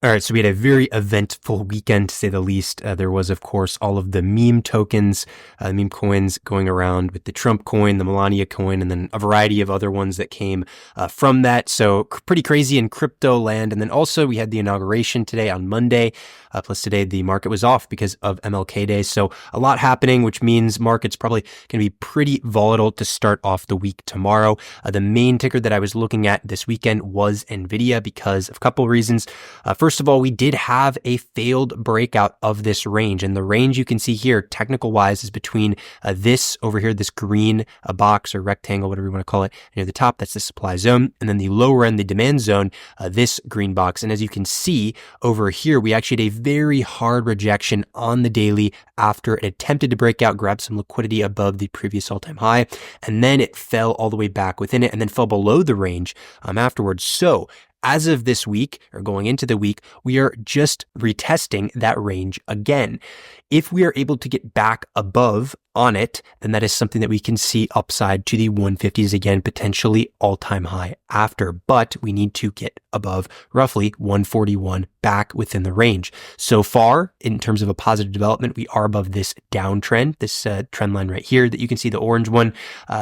All right, so we had a very eventful weekend, to say the least. There was, of course, all of the meme tokens, meme coins going around with the Trump coin, the Melania coin, and then a variety of other ones that came from that. So pretty crazy in crypto land. And then also we had the inauguration today on Monday. Plus today the market was off because of MLK Day. So a lot happening, which means market's probably going to be pretty volatile to start off the week tomorrow. The main ticker that I was looking at this weekend was Nvidia because of a couple of reasons. First of all, we did have a failed breakout of this range, and the range you can see here, technical wise, is between this over here, this green box or rectangle, whatever you want to call it, near the top, that's the supply zone, and then the lower end, the demand zone, this green box. And as you can see over here, we actually had a very hard rejection on the daily after it attempted to break out, grab some liquidity above the previous all-time high, and then it fell all the way back within it and then fell below the range afterwards. So as of this week, or going into the week, we are just retesting that range again. If we are able to get back above on it, then that is something that we can see upside to the 150s again, potentially all-time high after. But we need to get above roughly 141 back within the range. So far, in terms of a positive development, we are above this downtrend, this trend line right here that you can see, the orange one.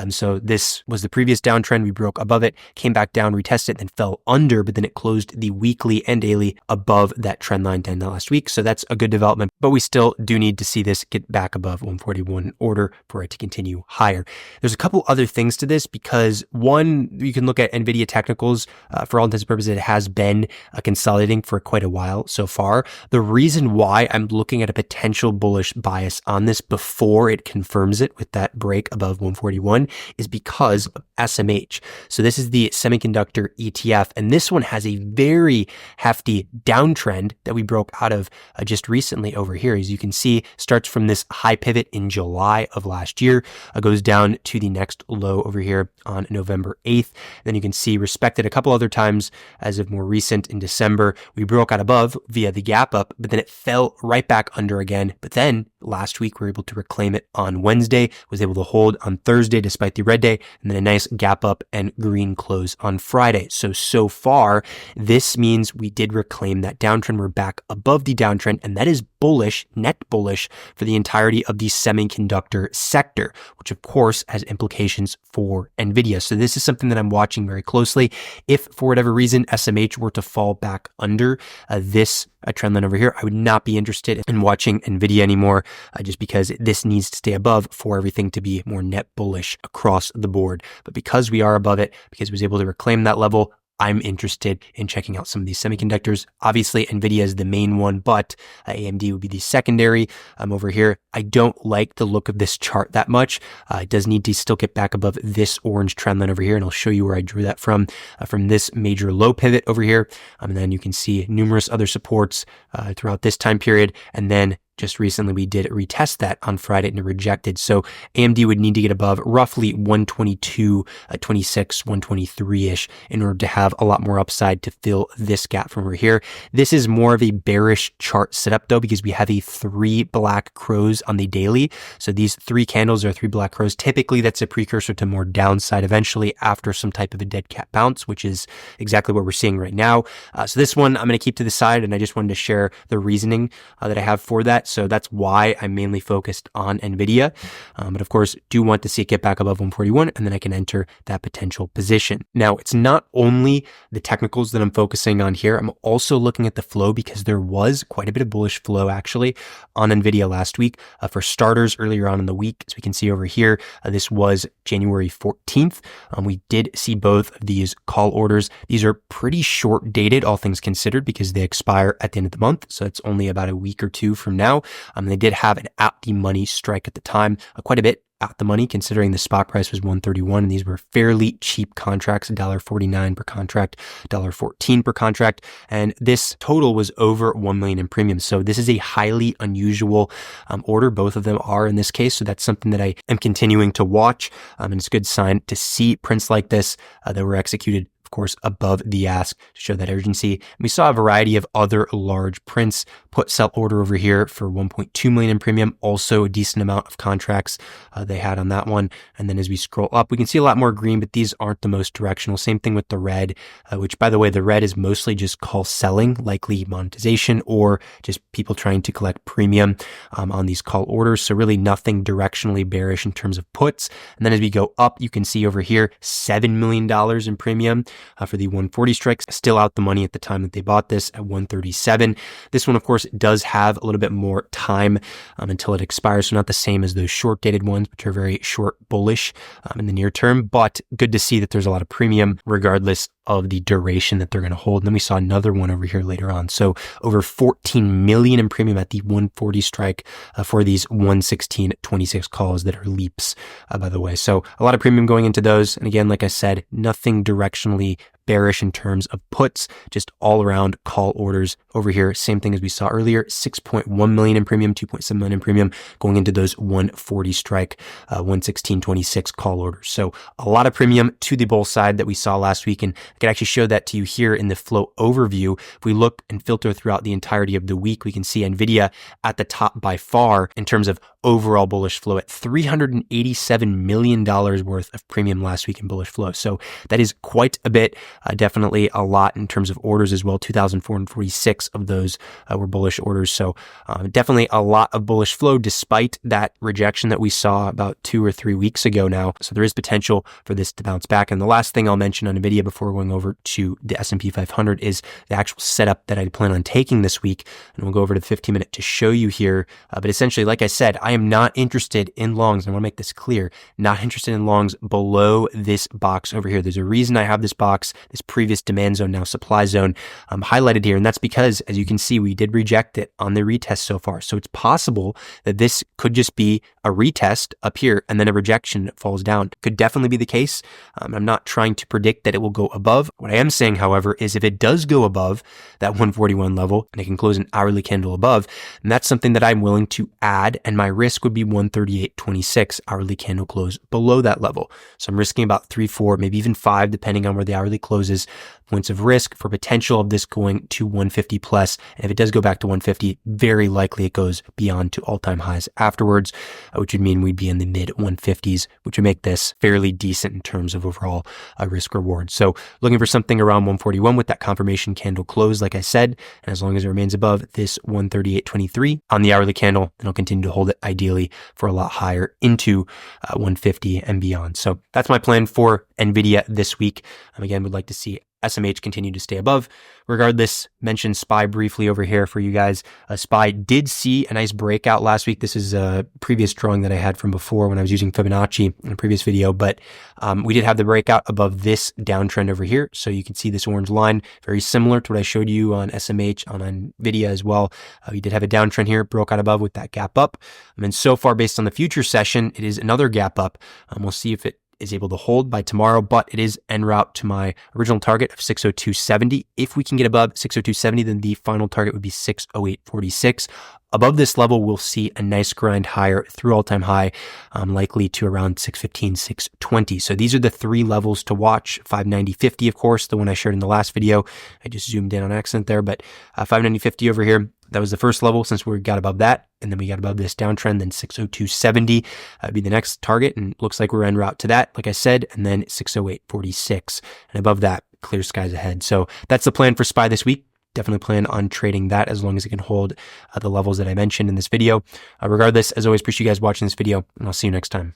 So this was the previous downtrend. We broke above it, came back down, retested, then fell under, but then it closed the weekly and daily above that trend line to end last week. So that's a good development, but we still do need to see this get back above 141 in order for it to continue higher. There's a couple other things to this because one, you can look at NVIDIA technicals. For all intents and purposes, it has been consolidating for quite a while so far. The reason why I'm looking at a potential bullish bias on this before it confirms it with that break above 141 is because of SMH. So this is the Semiconductor ETF, and this one has a very hefty downtrend that we broke out of just recently over here. As you can see, starts from this high pivot in July of last year, goes down to the next low over here on November 8th. Then you can see respected a couple other times as of more recent in December. We broke out above via the gap up, but then it fell right back under again. But then last week we were able to reclaim it on Wednesday, was able to hold on Thursday despite the red day, and then a nice gap up and green close on Friday. So far, this means we did reclaim that downtrend. We're back above the downtrend, and that is bullish, net bullish for the entirety of the semiconductor sector, which of course has implications for Nvidia. So this is something that I'm watching very closely. If for whatever reason SMH were to fall back under this trend line over here, I would not be interested in watching Nvidia anymore, just because this needs to stay above for everything to be more net bullish across the board. But because we are above it, because it was able to reclaim that level, I'm interested in checking out some of these semiconductors. Obviously, Nvidia is the main one, but AMD would be the secondary over here. I don't like the look of this chart that much. It does need to still get back above this orange trend line over here, and I'll show you where I drew that from this major low pivot over here. And then you can see numerous other supports throughout this time period, and then just recently we did retest that on Friday and it rejected. So AMD would need to get above roughly 122, 26, 123-ish in order to have a lot more upside to fill this gap from over here. This is more of a bearish chart setup though, because we have a 3 black crows on the daily. So these 3 candles are 3 black crows. Typically that's a precursor to more downside eventually after some type of a dead cat bounce, which is exactly what we're seeing right now. So this one I'm going to keep to the side, and I just wanted to share the reasoning that I have for that. So that's why I'm mainly focused on Nvidia. But of course, do want to see it get back above 141, and then I can enter that potential position. Now, it's not only the technicals that I'm focusing on here. I'm also looking at the flow because there was quite a bit of bullish flow actually on Nvidia last week. For starters, earlier on in the week, as we can see over here, this was January 14th. We did see both of these call orders. These are pretty short dated, all things considered, because they expire at the end of the month. So it's only about a week or two from now. They did have an at the money strike at the time, quite a bit at the money, considering the spot price was 131, and these were fairly cheap contracts, $1.49 per contract, $1.14 per contract, and this total was over 1 million in premiums. So this is a highly unusual order. Both of them are in this case, so that's something that I am continuing to watch, and it's a good sign to see prints like this that were executed, of course, above the ask to show that urgency. And we saw a variety of other large prints. Put sell order over here for 1.2 million in premium, also a decent amount of contracts they had on that one. And then as we scroll up, we can see a lot more green, but these aren't the most directional. Same thing with the red, which, by the way, the red is mostly just call selling, likely monetization, or just people trying to collect premium on these call orders. So really nothing directionally bearish in terms of puts. And then as we go up, you can see over here, $7 million in premium for the 140 strikes, still out the money at the time that they bought this at 137. This one, of course, does have a little bit more time until it expires. So not the same as those short dated ones, which are very short bullish in the near term, but good to see that there's a lot of premium regardless of the duration that they're going to hold. And then we saw another one over here later on. So over 14 million in premium at the 140 strike for these 116.26 calls that are leaps, by the way. So a lot of premium going into those. And again, like I said, nothing directionally bearish in terms of puts, just all around call orders over here. Same thing as we saw earlier, 6.1 million in premium, 2.7 million in premium going into those 140 strike, 116.26 call orders. So a lot of premium to the bull side that we saw last week. And I can actually show that to you here in the flow overview. If we look and filter throughout the entirety of the week, we can see Nvidia at the top by far in terms of overall bullish flow at $387 million worth of premium last week in bullish flow. So that is quite a bit. Definitely a lot in terms of orders as well. 2,446 of those were bullish orders. So definitely a lot of bullish flow despite that rejection that we saw about 2 or 3 weeks ago now. So there is potential for this to bounce back. And the last thing I'll mention on Nvidia before going over to the S&P 500 is the actual setup that I plan on taking this week. And we'll go over to the 15-minute to show you here. But essentially, like I said, I am not interested in longs. And I want to make this clear, not interested in longs below this box over here. There's a reason I have this box, this previous demand zone, now supply zone, highlighted here. And that's because, as you can see, we did reject it on the retest so far. So it's possible that this could just be a retest up here and then a rejection that falls down. Could definitely be the case. I'm not trying to predict that it will go above. What I am saying, however, is if it does go above that 141 level and it can close an hourly candle above, and that's something that I'm willing to add, and my risk would be 138.26 hourly candle close below that level. So I'm risking about 3, 4, maybe even 5, depending on where the hourly closes, points of risk for potential of this going to 150 plus. And if it does go back to 150, very likely it goes beyond to all-time highs afterwards, which would mean we'd be in the mid 150s, which would make this fairly decent in terms of overall risk reward. So looking for something around 141 with that confirmation candle close, like I said, and as long as it remains above this 138.23 on the hourly candle, then I'll continue to hold it ideally for a lot higher into 150 and beyond. So that's my plan for Nvidia this week. Again, would like to see SMH continue to stay above. Regardless, mentioned SPY briefly over here for you guys. SPY did see a nice breakout last week. This is a previous drawing that I had from before when I was using Fibonacci in a previous video, but we did have the breakout above this downtrend over here. So you can see this orange line, very similar to what I showed you on SMH, on Nvidia as well. We did have a downtrend here, broke out above with that gap up. And so far, based on the future session, it is another gap up. We'll see if it is able to hold by tomorrow, but it is en route to my original target of 602.70. If we can get above 602.70, then the final target would be 608.46. Above this level, we'll see a nice grind higher through all-time high, likely to around 615, 620. So these are the 3 levels to watch. 590.50, of course, the one I shared in the last video. I just zoomed in on accident there, but 590.50 over here. That was the first level since we got above that. And then we got above this downtrend, then 602.70 would be the next target. And looks like we're en route to that, like I said, and then 608.46. And above that, clear skies ahead. So that's the plan for SPY this week. Definitely plan on trading that as long as it can hold the levels that I mentioned in this video. Regardless, as always, appreciate you guys watching this video, and I'll see you next time.